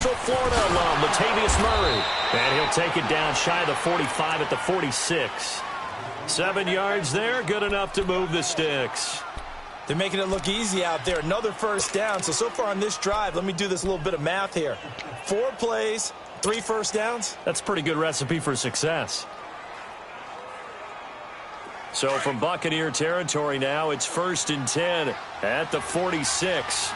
Florida alum, Latavius Murray. And he'll take it down shy of the 45 at the 46. 7 yards there, good enough to move the sticks. They're making it look easy out there. Another first down. So far on this drive, let me do this little bit of math here. 4 plays, 3 first downs. That's a pretty good recipe for success. So from Buccaneer territory now, it's 1st and 10 at the 46.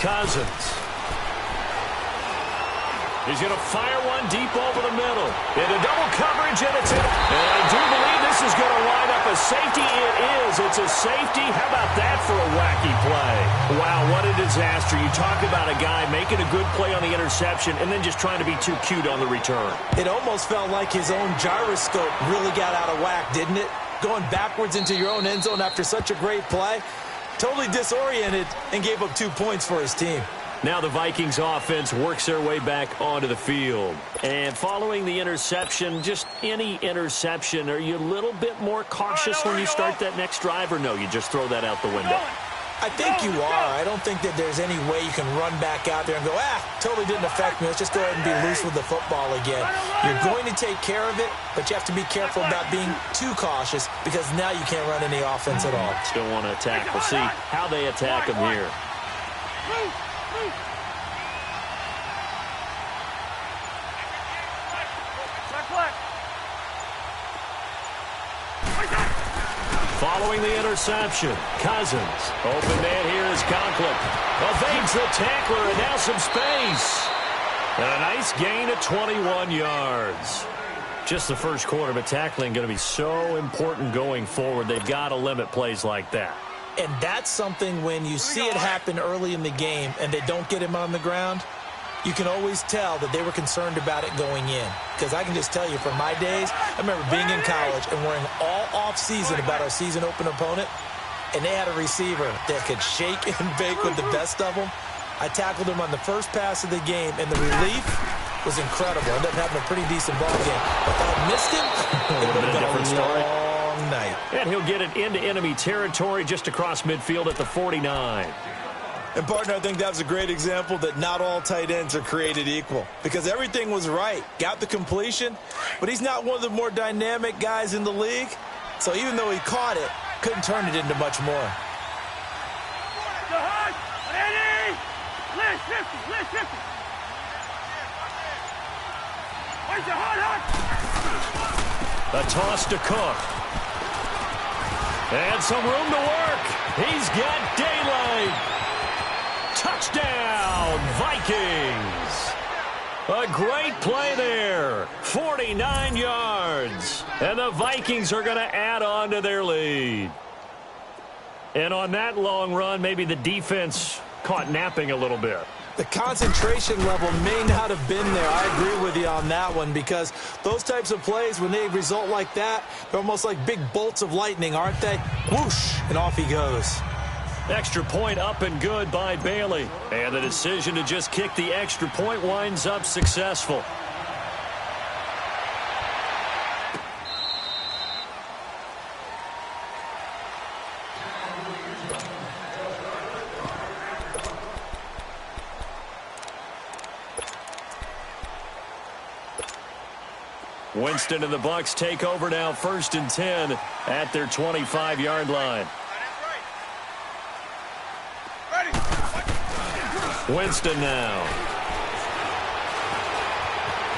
Cousins. He's going to fire one deep over the middle. Into double coverage, and it's in. And I do believe this is going to wind up a safety. It is. It's a safety. How about that for a wacky play? Wow, what a disaster. You talk about a guy making a good play on the interception and then just trying to be too cute on the return. It almost felt like his own gyroscope really got out of whack, didn't it? Going backwards into your own end zone after such a great play. Totally disoriented and gave up 2 points for his team. Now the Vikings offense works their way back onto the field. And following the interception, just any interception, are you a little bit more cautious when you start that next drive, or no, you just throw that out the window? I think you are. I don't think that there's any way you can run back out there and go, totally didn't affect me. Let's just go ahead and be loose with the football again. You're going to take care of it, but you have to be careful about being too cautious because now you can't run any offense at all. Still want to attack. We'll see how they attack him here. Following the interception, Cousins. Open man here is Conklin. Evades the tackler, and now some space. And a nice gain of 21 yards. Just the first quarter, but tackling going to be so important going forward. They've got to limit plays like that. And that's something when you see it happen early in the game and they don't get him on the ground, you can always tell that they were concerned about it going in. Because I can just tell you from my days, I remember being in college and worrying all off-season about our season open opponent, and they had a receiver that could shake and bake with the best of them. I tackled him on the first pass of the game, and the relief was incredible. I ended up having a pretty decent ball game. If I missed him, it would have been a different long night. And he'll get it into enemy territory just across midfield at the 49. And, partner, I think that was a great example that not all tight ends are created equal because everything was right. Got the completion, but he's not one of the more dynamic guys in the league. So even though he caught it, couldn't turn it into much more. A toss to Cook. And some room to work. He's got daylight. Touchdown, Vikings. A great play there. 49 yards. And the Vikings are going to add on to their lead. And on that long run, maybe the defense caught napping a little bit. The concentration level may not have been there. I agree with you on that one because those types of plays, when they result like that, they're almost like big bolts of lightning, aren't they? Whoosh, and off he goes. Extra point up and good by Bailey. And the decision to just kick the extra point winds up successful. Winston and the Bucs take over now, 1st and 10 at their 25-yard line. Winston now.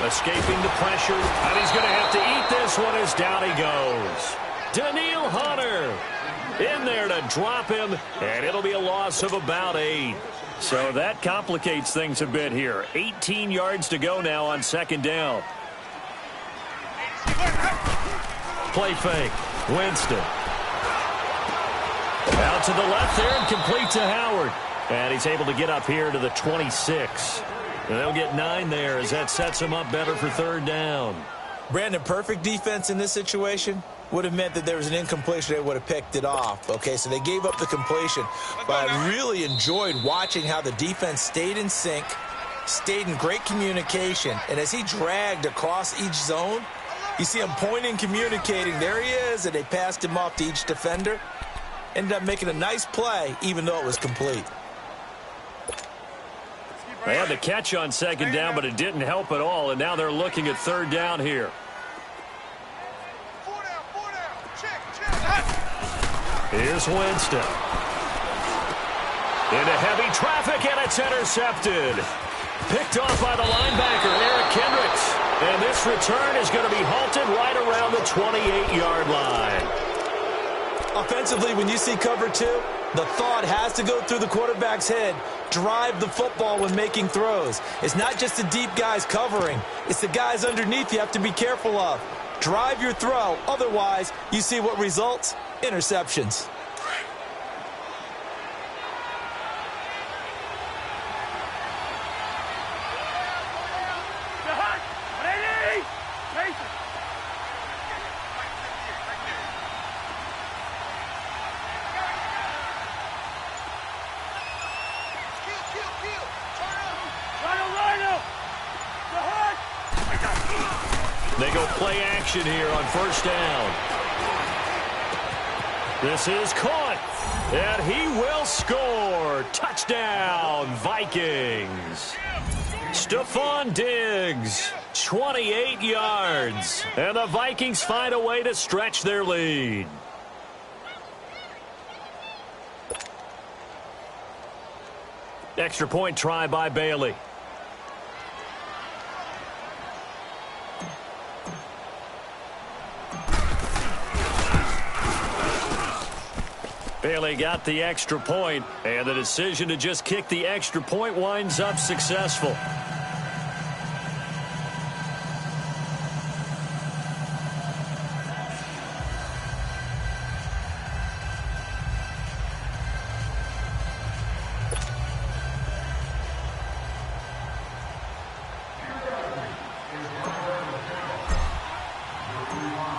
Escaping the pressure, and he's going to have to eat this one as down he goes. Daniil Hunter in there to drop him, and it'll be a loss of about 8. So that complicates things a bit here. 18 yards to go now on 2nd down. Play fake. Winston. Out to the left there and complete to Howard. And he's able to get up here to the 26. And they'll get 9 there as that sets him up better for 3rd down. Brandon, perfect defense in this situation would have meant that there was an incompletion. They would have picked it off. Okay, so they gave up the completion. But I really enjoyed watching how the defense stayed in sync, stayed in great communication. And as he dragged across each zone, you see him pointing, communicating. There he is, and they passed him off to each defender. Ended up making a nice play, even though it was complete. They had the catch on second down, but it didn't help at all, and now they're looking at third down here. Here's Winston. Into heavy traffic, and it's intercepted. Picked off by the linebacker, Eric Kendricks. And this return is going to be halted right around the 28-yard line. Offensively, when you see cover two, the thought has to go through the quarterback's head. Drive the football when making throws. It's not just the deep guys covering. It's the guys underneath you have to be careful of. Drive your throw. Otherwise, you see what results? Interceptions. They go play action here on first down. This is caught, and he will score. Touchdown, Vikings. Stephon Diggs, 28 yards. And the Vikings find a way to stretch their lead. Extra point try by Bailey. Bailey got the extra point, and the decision to just kick the extra point winds up successful.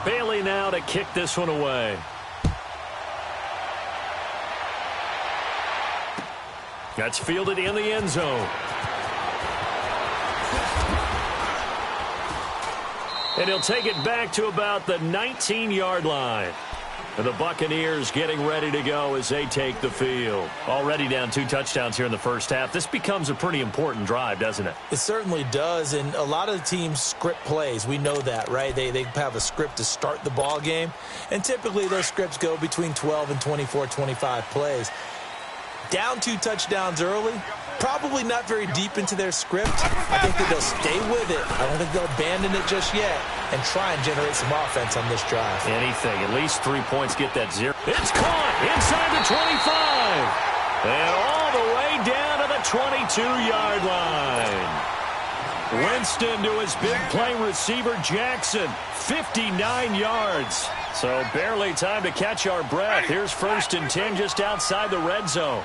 Bailey now to kick this one away. That's fielded in the end zone. And he'll take it back to about the 19-yard line. And the Buccaneers getting ready to go as they take the field. Already down 2 touchdowns here in the first half. This becomes a pretty important drive, doesn't it? It certainly does, and a lot of the teams script plays. We know that, right? They have a script to start the ball game, and typically those scripts go between 12 and 24, 25 plays. Down 2 touchdowns early, probably not very deep into their script. I think that they'll stay with it. I don't think they'll abandon it just yet and try and generate some offense on this drive. Anything. At least 3 points get that 0. It's caught inside the 25. And all the way down to the 22-yard line. Winston to his big play receiver, Jackson. 59 yards. So barely time to catch our breath. Here's 1st and 10 just outside the red zone.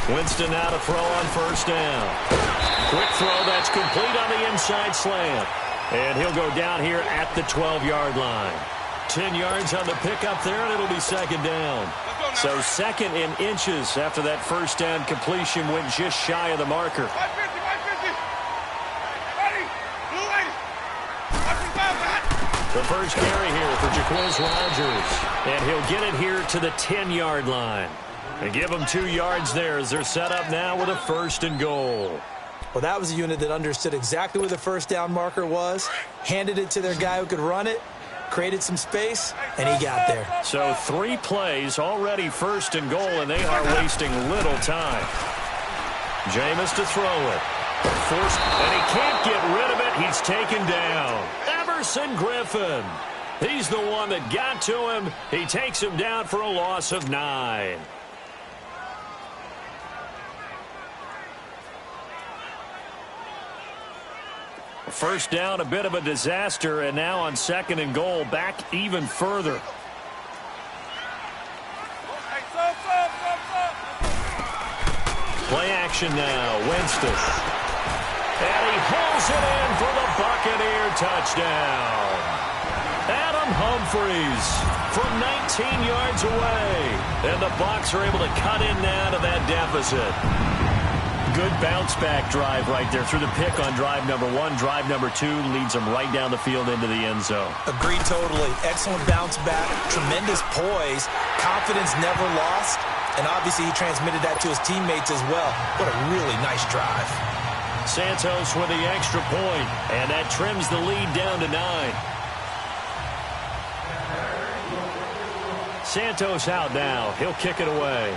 Winston now to throw on first down. Quick throw that's complete on the inside slant. And he'll go down here at the 12-yard line. 10 yards on the pickup there, and it'll be second down. So 2nd in inches after that first down completion went just shy of the marker. The first carry here for Jaquez Rogers. And he'll get it here to the 10-yard line. And give them 2 yards there as they're set up now with a 1st and goal. Well, that was a unit that understood exactly where the first down marker was, handed it to their guy who could run it, created some space, and he got there. So 3 plays, already 1st and goal, and they are wasting little time. Jameis to throw it. Forced, and he can't get rid of it. He's taken down. Everson Griffin. He's the one that got to him. He takes him down for a loss of 9. First down, a bit of a disaster, and now on 2nd and goal, back even further. Play action now, Winston. And he hauls it in for the Buccaneer touchdown. Adam Humphries from 19 yards away. And the Bucs are able to cut in now to that deficit. Good bounce-back drive right there through the pick on drive number 1. Drive number 2 leads them right down the field into the end zone. Agreed totally. Excellent bounce back, tremendous poise, confidence never lost, and obviously he transmitted that to his teammates as well. What a really nice drive. Santos with the extra point, and that trims the lead down to 9. Santos out now. He'll kick it away.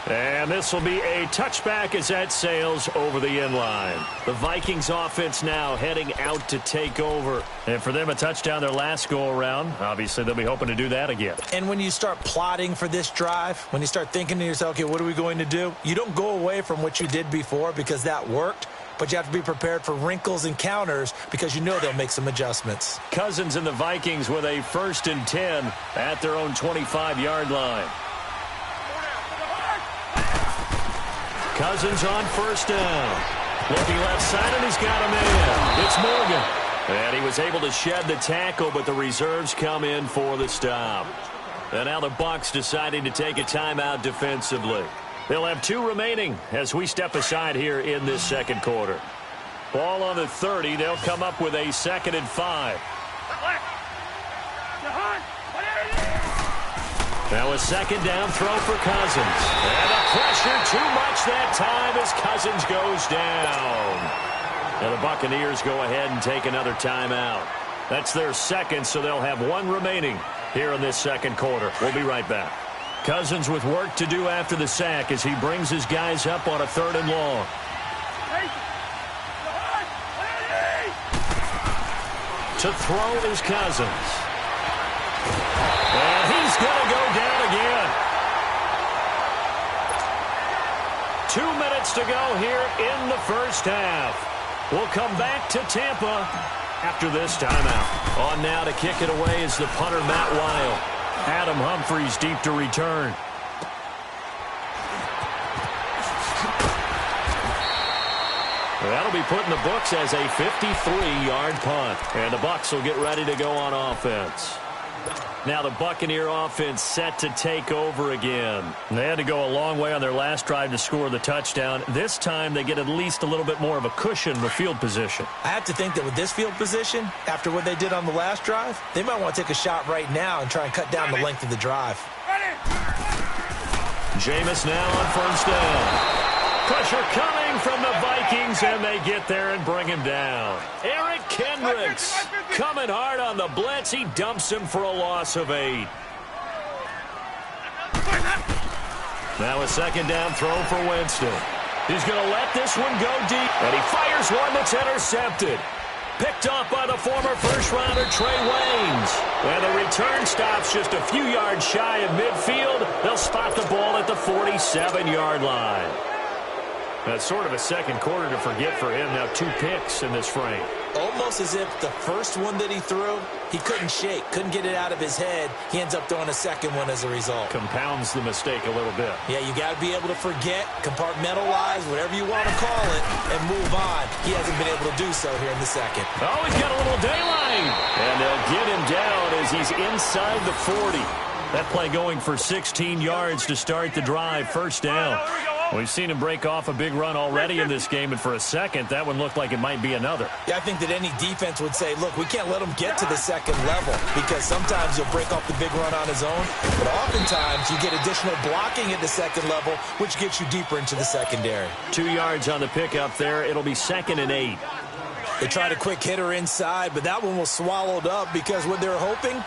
And this will be a touchback as that sails over the end line. The Vikings offense now heading out to take over. And for them, a touchdown their last go-around. Obviously, they'll be hoping to do that again. And when you start plotting for this drive, when you start thinking to yourself, okay, what are we going to do? You don't go away from what you did before because that worked. But you have to be prepared for wrinkles and counters because you know they'll make some adjustments. Cousins and the Vikings with a 1st and 10 at their own 25-yard line. Cousins on 1st down. Looking left side, and he's got a man. It's Morgan. And he was able to shed the tackle, but the reserves come in for the stop. And now the Bucs deciding to take a timeout defensively. They'll have 2 remaining as we step aside here in this second quarter. Ball on the 30. They'll come up with a 2nd and 5. Now a 2nd down throw for Cousins. And the pressure too much that time as Cousins goes down. And the Buccaneers go ahead and take another timeout. That's their 2nd, so they'll have 1 remaining here in this second quarter. We'll be right back. Cousins with work to do after the sack as he brings his guys up on a 3rd and long. To throw is Cousins. And he's going to go down again. 2 minutes to go here in the first half. We'll come back to Tampa after this timeout. On now to kick it away is the punter, Matt Weil. Adam Humphries deep to return. That'll be put in the books as a 53-yard punt. And the Bucs will get ready to go on offense. Now the Buccaneer offense set to take over again. They had to go a long way on their last drive to score the touchdown. This time they get at least a little bit more of a cushion with field position. I have to think that with this field position, after what they did on the last drive, they might want to take a shot right now and try and cut down the length of the drive. Jameis now on 1st down. Pressure coming from the Vikings, and they get there and bring him down. Eric Kendricks coming hard on the blitz. He dumps him for a loss of 8. Now a 2nd down throw for Winston. He's going to let this one go deep, and he fires one that's intercepted. Picked up by the former first-rounder Trey Waynes. And the return stops just a few yards shy of midfield. They'll spot the ball at the 47-yard line. That's sort of a second quarter to forget for him. Now 2 picks in this frame. Almost as if the first one that he threw, he couldn't shake, couldn't get it out of his head. He ends up throwing a second one as a result. Compounds the mistake a little bit. Yeah, you got to be able to forget, compartmentalize, whatever you want to call it, and move on. He hasn't been able to do so here in the second. Oh, he's got a little daylight. And they'll get him down as he's inside the 40. That play going for 16 yards to start the drive. 1st down. We've seen him break off a big run already in this game, and for a second, that one looked like it might be another. Yeah, I think that any defense would say, look, we can't let him get to the second level because sometimes he'll break off the big run on his own, but oftentimes you get additional blocking at the second level, which gets you deeper into the secondary. 2 yards on the pickup there. It'll be 2nd and 8. They tried a quick hitter inside, but that one was swallowed up because what they're hoping,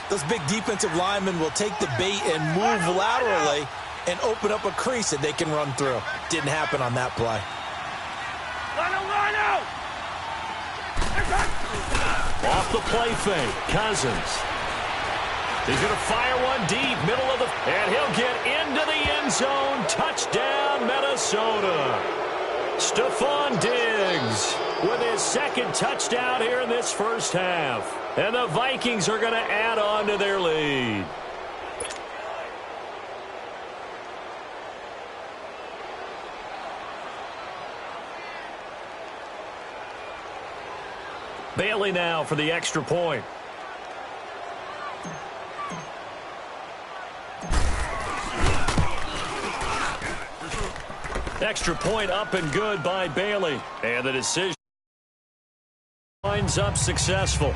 those big defensive linemen will take the bait and move laterally and open up a crease that they can run through. Didn't happen on that play. Off the play fake, Cousins. He's going to fire one deep, middle of the... And he'll get into the end zone. Touchdown, Minnesota. Stephon Diggs with his 2nd touchdown here in this first half. And the Vikings are going to add on to their lead. Bailey now for the extra point. Extra point up and good by Bailey. And the decision winds up successful.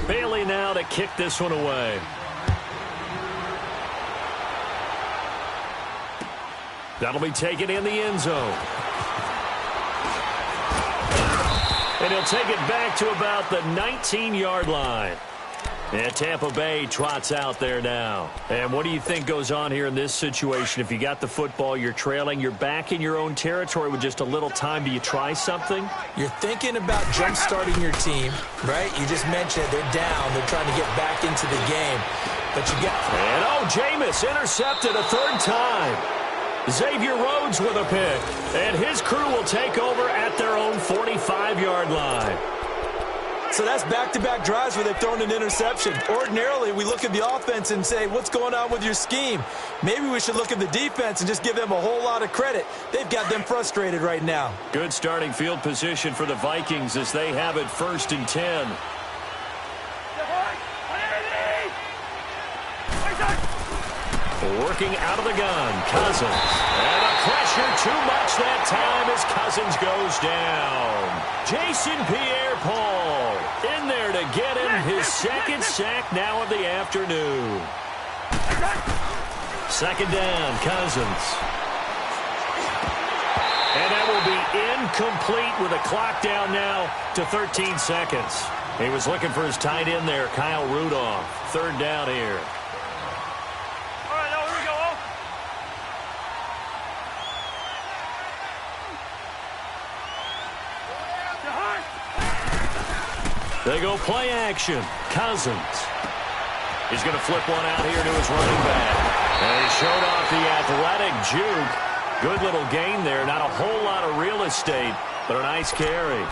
Bailey now to kick this one away. That'll be taken in the end zone. And he'll take it back to about the 19-yard line. And Tampa Bay trots out there now. And what do you think goes on here in this situation? If you got the football, you're trailing, you're back in your own territory with just a little time. Do you try something? You're thinking about jump-starting your team, right? You just mentioned they're down. They're trying to get back into the game. But you get... And, Jameis intercepted a third time. Xavier Rhodes with a pick. And his crew will take over at their own 45-yard line. So that's back-to-back drives where they've thrown an interception. Ordinarily, we look at the offense and say, what's going on with your scheme? Maybe we should look at the defense and just give them a whole lot of credit. They've got them frustrated right now. Good starting field position for the Vikings as they have it 1st and 10. Working out of the gun, Cousins. And the pressure too much that time as Cousins goes down. Jason Pierre-Paul in there to get him his second sack now of the afternoon. 2nd down, Cousins. And that will be incomplete with the clock down now to 13 seconds. He was looking for his tight end there, Kyle Rudolph. 3rd down here. They go play action. Cousins. He's going to flip one out here to his running back. And he showed off the athletic juke. Good little gain there. Not a whole lot of real estate, but a nice carry.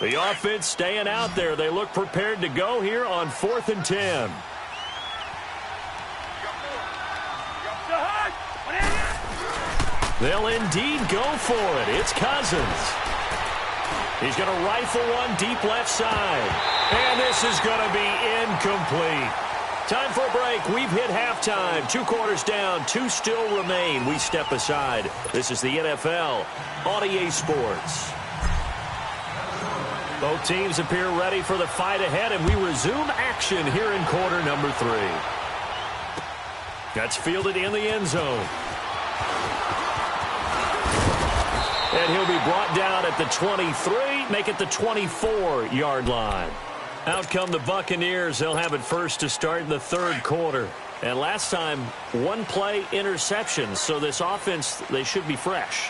The offense staying out there. They look prepared to go here on 4th and 10. They'll indeed go for it. It's Cousins. He's going to rifle one deep left side. And this is going to be incomplete. Time for a break. We've hit halftime. 2 quarters down. 2 still remain. We step aside. This is the NFL on EA Sports. Both teams appear ready for the fight ahead, and we resume action here in quarter number 3. That's fielded in the end zone. And he'll be brought down at the 23, make it the 24-yard line. Out come the Buccaneers. They'll have it first to start in the 3rd quarter. And last time, 1-play interception. So this offense, they should be fresh.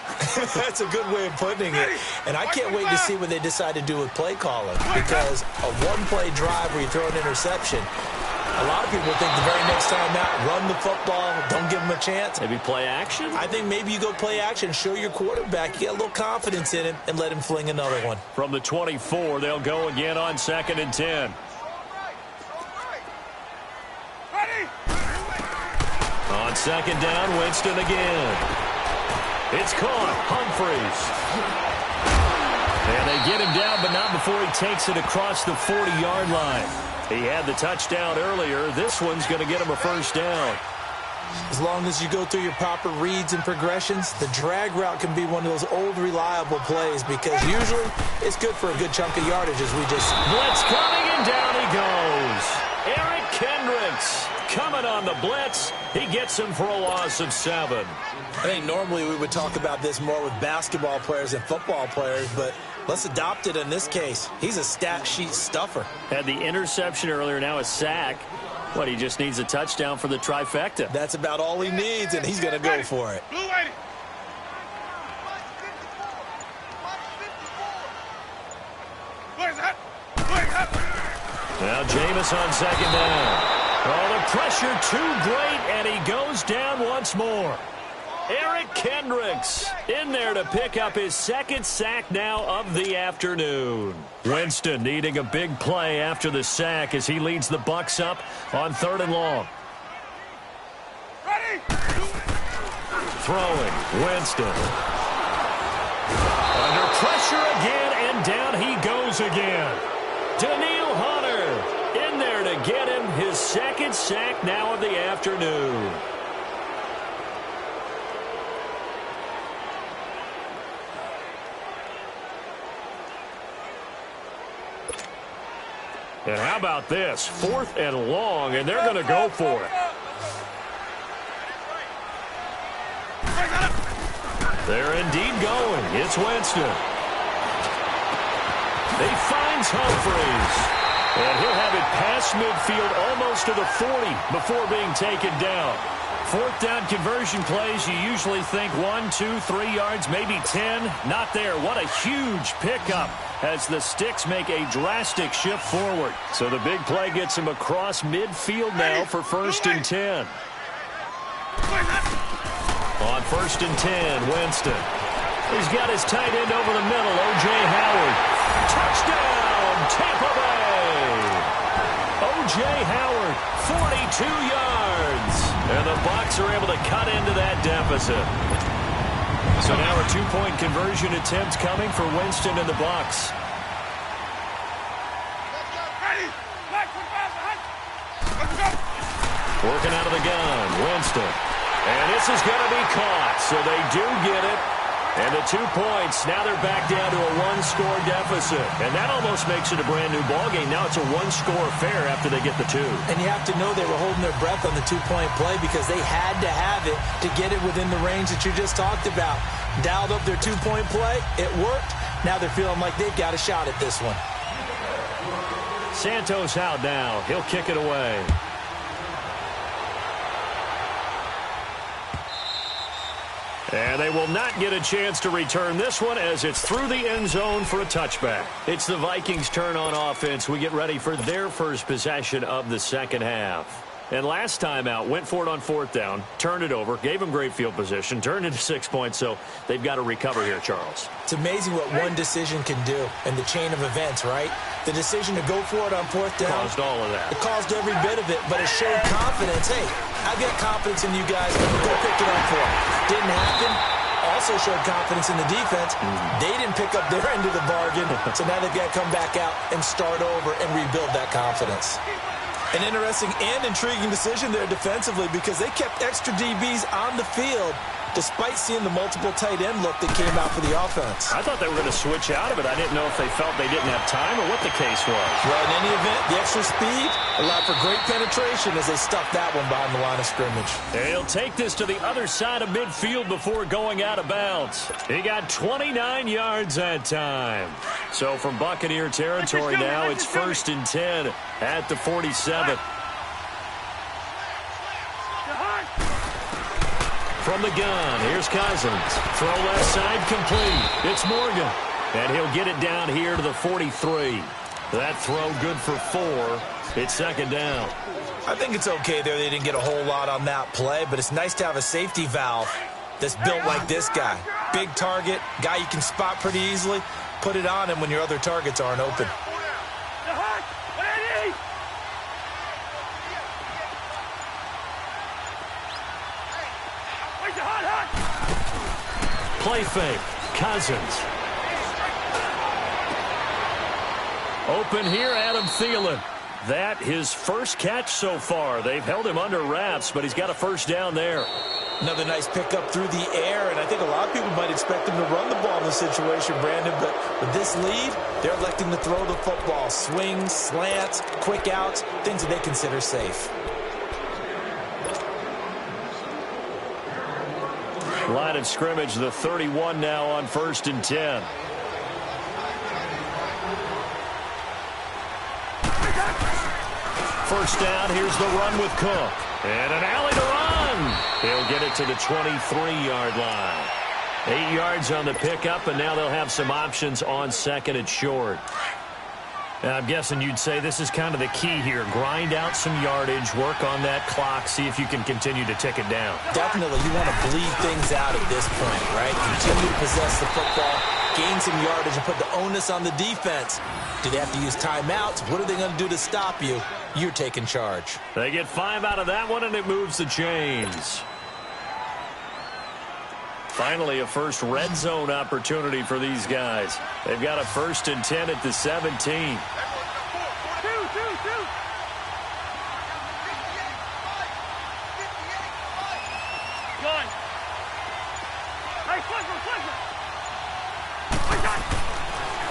That's a good way of putting it. And I can't wait to see what they decide to do with play calling. Because a 1-play drive where you throw an interception, a lot of people think the very next time out, run the football, don't give them a chance. Maybe play action? I think maybe you go play action, show your quarterback, you get a little confidence in him, and let him fling another one. From the 24, they'll go again on 2nd and 10. On 2nd down, Winston again. It's caught. Humphreys. And they get him down, but not before he takes it across the 40-yard line. He had the touchdown earlier. This one's going to get him a 1st down. As long as you go through your proper reads and progressions, the drag route can be one of those old, reliable plays because usually it's good for a good chunk of yardage as we just... Blitz coming, and down he goes. Eric Kendricks coming on the blitz. He gets him for a loss of 7. I think normally we would talk about this more with basketball players and football players, but let's adopt it in this case. He's a stat sheet stuffer. Had the interception earlier, now a sack. What, he just needs a touchdown for the trifecta. That's about all he needs, and he's going to go for it. Now Jameis on 2nd down. Oh, the pressure too great, and he goes down once more. Eric Kendricks in there to pick up his second sack now of the afternoon. Winston needing a big play after the sack as he leads the Bucs up on 3rd and long. Ready? Throwing, Winston. Under pressure again, and down he goes again. Daniil Hunter in there to get him his second sack now of the afternoon. And how about this? 4th and long, and they're going to go for it. They're indeed going. It's Winston. He finds Humphries. And he'll have it past midfield almost to the 40 before being taken down. 4th down conversion plays, you usually think 1, 2, 3 yards, maybe 10. Not there. What a huge pickup as the Sticks make a drastic shift forward. So the big play gets him across midfield now for 1st and 10. On 1st and 10, Winston. He's got his tight end over the middle, O.J. Howard. Touchdown, Tampa Bay! O.J. Howard, 42 yards. And the Bucs are able to cut into that deficit. So now a 2-point conversion attempt coming for Winston and the Bucs. Working out of the gun, Winston. And this is going to be caught, so they do get it. And the 2 points, now they're back down to a 1-score deficit. And that almost makes it a brand-new ballgame. Now it's a 1-score affair after they get the 2. And you have to know they were holding their breath on the 2-point play because they had to have it to get it within the range that you just talked about. Dialed up their 2-point play. It worked. Now they're feeling like they've got a shot at this one. Santos out now. He'll kick it away. And they will not get a chance to return this one as it's through the end zone for a touchback. It's the Vikings' turn on offense. We get ready for their first possession of the second half. And last time out, went for it on 4th down, turned it over, gave them great field position, turned into 6 points, so they've got to recover here, Charles. It's amazing what one decision can do in the chain of events, right? The decision to go for it on 4th down. Caused all of that. It caused every bit of it, but it showed confidence. Hey, I've got confidence in you guys. Go pick it up for them. Didn't happen. Also showed confidence in the defense. They didn't pick up their end of the bargain, so now they've got to come back out and start over and rebuild that confidence. An interesting and intriguing decision there defensively because they kept extra DBs on the field despite seeing the multiple tight end look that came out for the offense. I thought they were going to switch out of it. I didn't know if they felt they didn't have time or what the case was. Well, in any event, the extra speed allowed for great penetration as they stuffed that one behind the line of scrimmage. And he'll take this to the other side of midfield before going out of bounds. He got 29 yards that time. So from Buccaneer territory now, it's 1st and 10 at the 47. From the gun, here's Cousins. Throw left side complete. It's Morgan. And he'll get it down here to the 43. That throw good for 4. It's 2nd down. I think it's okay there. They didn't get a whole lot on that play, but it's nice to have a safety valve that's built like this guy. Big target, guy you can spot pretty easily. Put it on him when your other targets aren't open. Play fake. Cousins. Open here, Adam Thielen. That his first catch so far. They've held him under wraps, but he's got a 1st down there. Another nice pickup through the air, and I think a lot of people might expect him to run the ball in this situation, Brandon, but with this lead, they're electing to throw the football. Swings, slants, quick outs, things that they consider safe. Line of scrimmage, the 31 now on 1st and 10. First down, here's the run with Cook. And an alley to run. He'll get it to the 23-yard line. 8 yards on the pickup, and now they'll have some options on 2nd and short. I'm guessing you'd say this is kind of the key here. Grind out some yardage, work on that clock, see if you can continue to tick it down. Definitely, you want to bleed things out at this point, right? Continue to possess the football, gain some yardage, and put the onus on the defense. Do they have to use timeouts? What are they going to do to stop you? You're taking charge. They get 5 out of that one, and it moves the chains. Finally, a first red zone opportunity for these guys. They've got a 1st and 10 at the 17.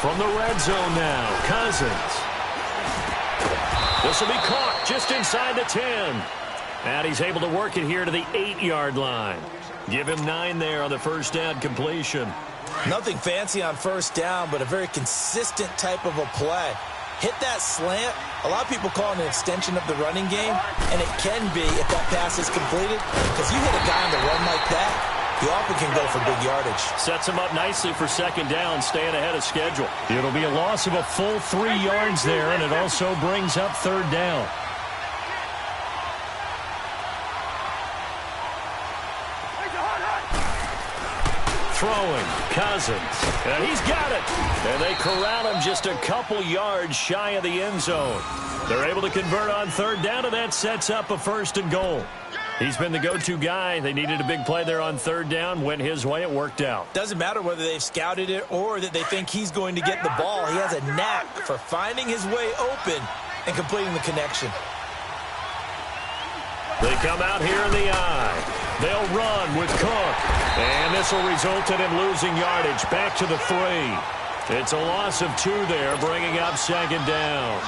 From the red zone now, Cousins. This will be caught just inside the 10. And he's able to work it here to the 8-yard line. Give him 9 there on the first down completion. Nothing fancy on first down, but a very consistent type of a play. Hit that slant. A lot of people call it an extension of the running game, and it can be if that pass is completed, because you hit a guy on the run like that, you often can go for big yardage. Sets him up nicely for second down, staying ahead of schedule. It'll be a loss of a full 3 yards there, and it also brings up third down. Throwing, Cousins, and he's got it. And they corral him just a couple yards shy of the end zone. They're able to convert on third down, and that sets up a 1st and goal. He's been the go-to guy. They needed a big play there on third down. Went his way. It worked out. Doesn't matter whether they've scouted it or that they think he's going to get the ball. He has a knack for finding his way open and completing the connection. They come out here in the eye. They'll run with Cook. And this will result in him losing yardage back to the 3. It's a loss of 2 there, bringing up second down.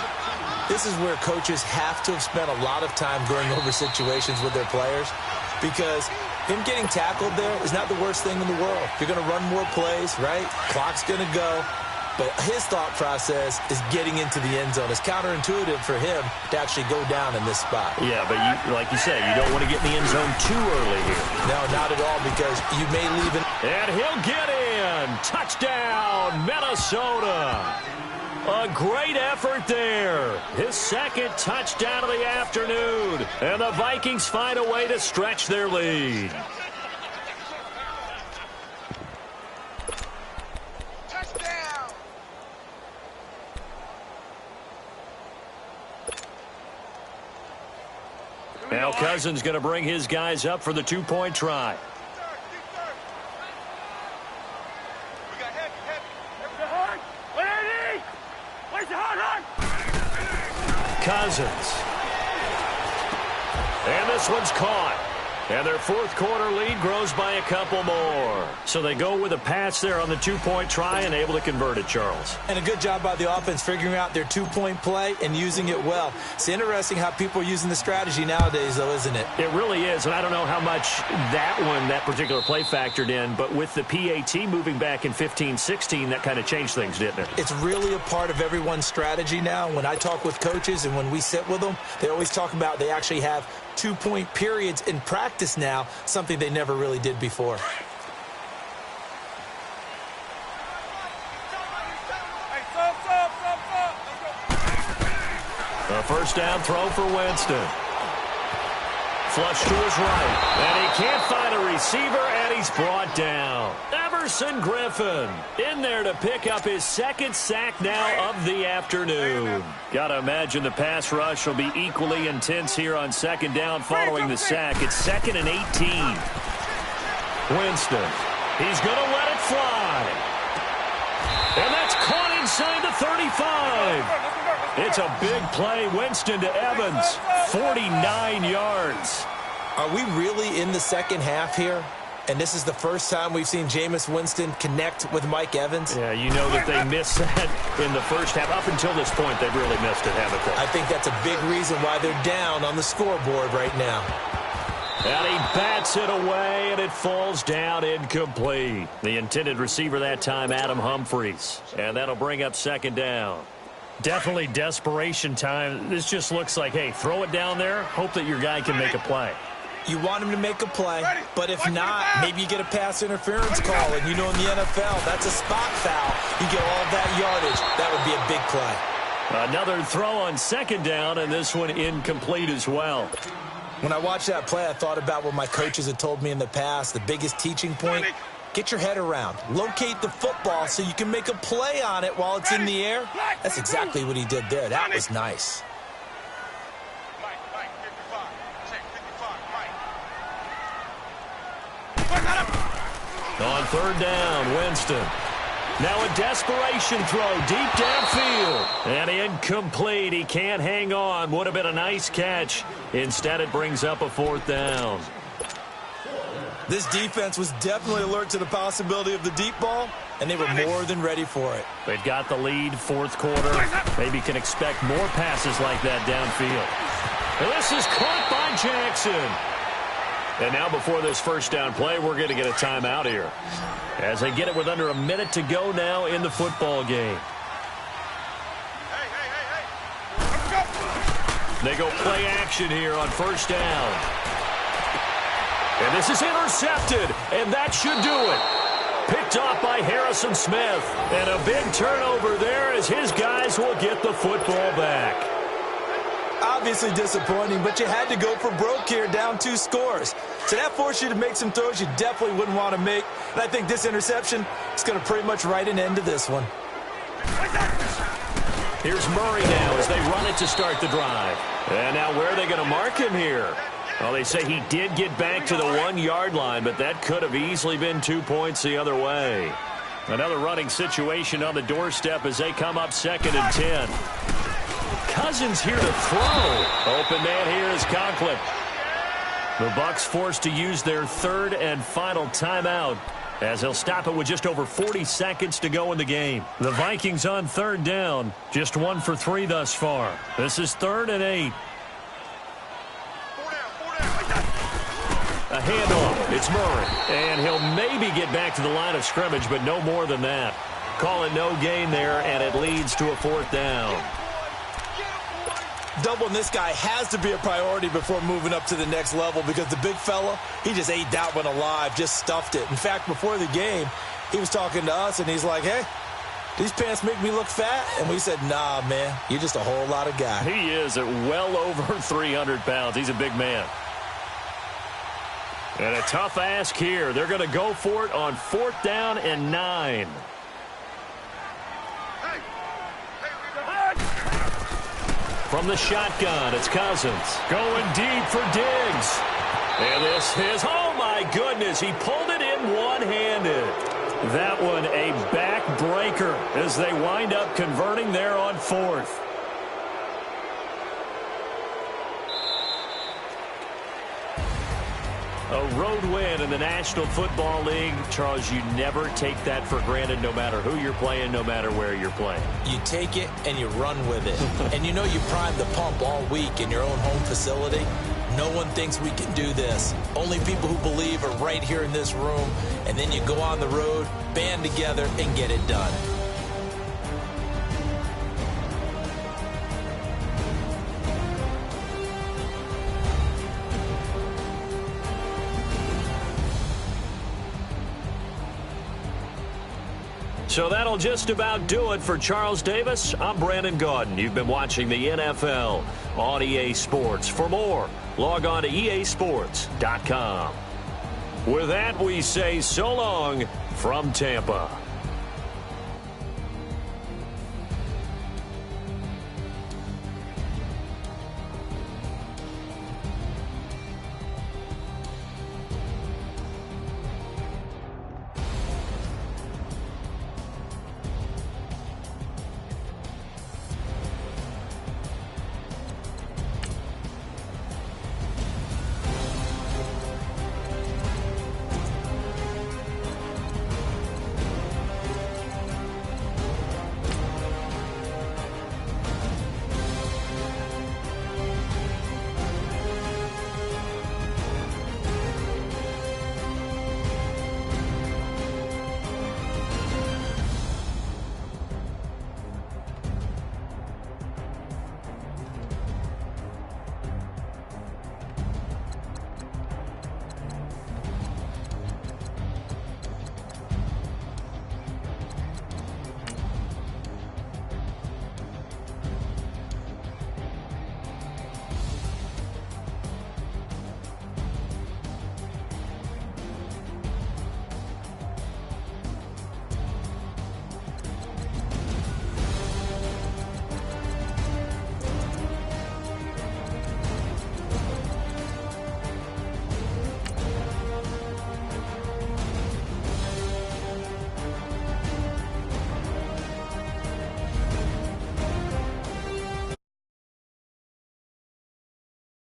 This is where coaches have to have spent a lot of time going over situations with their players, because him getting tackled there is not the worst thing in the world. You're going to run more plays, right? Clock's going to go. But his thought process is getting into the end zone. It's counterintuitive for him to actually go down in this spot. Yeah, but like you say, you don't want to get in the end zone too early here. No, not at all, because you may leave it. And he'll get in. Touchdown, Minnesota. A great effort there. His 2nd touchdown of the afternoon. And the Vikings find a way to stretch their lead. Now Cousins going to bring his guys up for the 2-point try. Cousins. And this one's caught. And their 4th quarter lead grows by a couple more. So they go with a pass there on the 2-point try and able to convert it, Charles. And a good job by the offense figuring out their 2-point play and using it well. It's interesting how people are using the strategy nowadays, though, isn't it? It really is, and I don't know how much that particular play factored in, but with the PAT moving back in 15-16, that kind of changed things, didn't it? It's really a part of everyone's strategy now. When I talk with coaches and when we sit with them, they always talk about they actually have 2-point periods in practice now, something they never really did before. A first down throw for Winston. Flush to his right. And he can't find a receiver, and he's brought down. Everson Griffin in there to pick up his 2nd sack now of the afternoon. Got to imagine the pass rush will be equally intense here on second down following the sack. It's 2nd and 18. Winston. He's going to let it fly. And that's caught inside the 35. It's a big play. Winston to Evans. 49 yards. Are we really in the second half here? And this is the first time we've seen Jameis Winston connect with Mike Evans? Yeah, you know that they missed that in the first half. Up until this point, they've really missed it, haven't they? I think that's a big reason why they're down on the scoreboard right now. And he bats it away, and it falls down incomplete. The intended receiver that time, Adam Humphries. And that'll bring up second down. Definitely desperation time. This just looks like, hey, throw it down there, hope that your guy can make a play. You want him to make a play, but if not, maybe you get a pass interference call. And you know in the NFL, that's a spot foul. You get all that yardage. That would be a big play. Another throw on second down, and this one incomplete as well. When I watched that play, I thought about what my coaches had told me in the past. The biggest teaching point, get your head around. Locate the football so you can make a play on it while it's in the air. That's exactly what he did there. That was nice. On third down, Winston. Now a desperation throw deep downfield. And incomplete. He can't hang on. Would have been a nice catch. Instead, it brings up a fourth down. This defense was definitely alert to the possibility of the deep ball, and they were more than ready for it. They've got the lead, fourth quarter. Maybe can expect more passes like that downfield. And this is caught by Jackson. And now before this first down play, we're going to get a timeout here, as they get it with under a minute to go now in the football game. They go play action here on first down. And this is intercepted, and that should do it. Picked off by Harrison Smith. And a big turnover there as his guys will get the football back. Obviously disappointing, but you had to go for broke here, down 2 scores. So that forced you to make some throws you definitely wouldn't want to make. And I think this interception is going to pretty much write an end to this one. Here's Murray now as they run it to start the drive. And now where are they going to mark him here? Well, they say he did get back to the 1-yard line, but that could have easily been 2 points the other way. Another running situation on the doorstep as they come up 2nd and 10. Cousins here to throw. Open man here is Conklin. The Bucs forced to use their third and final timeout, as they'll stop it with just over 40 seconds to go in the game. The Vikings on third down, just 1 for 3 thus far. This is 3rd and 8. A handoff. It's Murray. And he'll maybe get back to the line of scrimmage, but no more than that. Calling no gain there, and it leads to a 4th down. Doubling this guy has to be a priority before moving up to the next level, because the big fella, he just ate that one alive, just stuffed it. In fact, before the game, he was talking to us, and he's like, hey, these pants make me look fat? And we said, nah, man, you're just a whole lot of guy. He is at well over 300 pounds. He's a big man. And a tough ask here. They're going to go for it on 4th down and 9. From the shotgun, it's Cousins. Going deep for Diggs. And this is, oh my goodness, he pulled it in one-handed. That one a backbreaker as they wind up converting there on 4th. A road win in the National Football League. Charles, you never take that for granted, no matter who you're playing, no matter where you're playing. You take it and you run with it. And you know you primed the pump all week in your own home facility. No one thinks we can do this. Only people who believe are right here in this room. And then you go on the road, band together, and get it done. So that'll just about do it for Charles Davis. I'm Brandon Gaudin. You've been watching the NFL on EA Sports. For more, log on to easports.com. With that, we say so long from Tampa.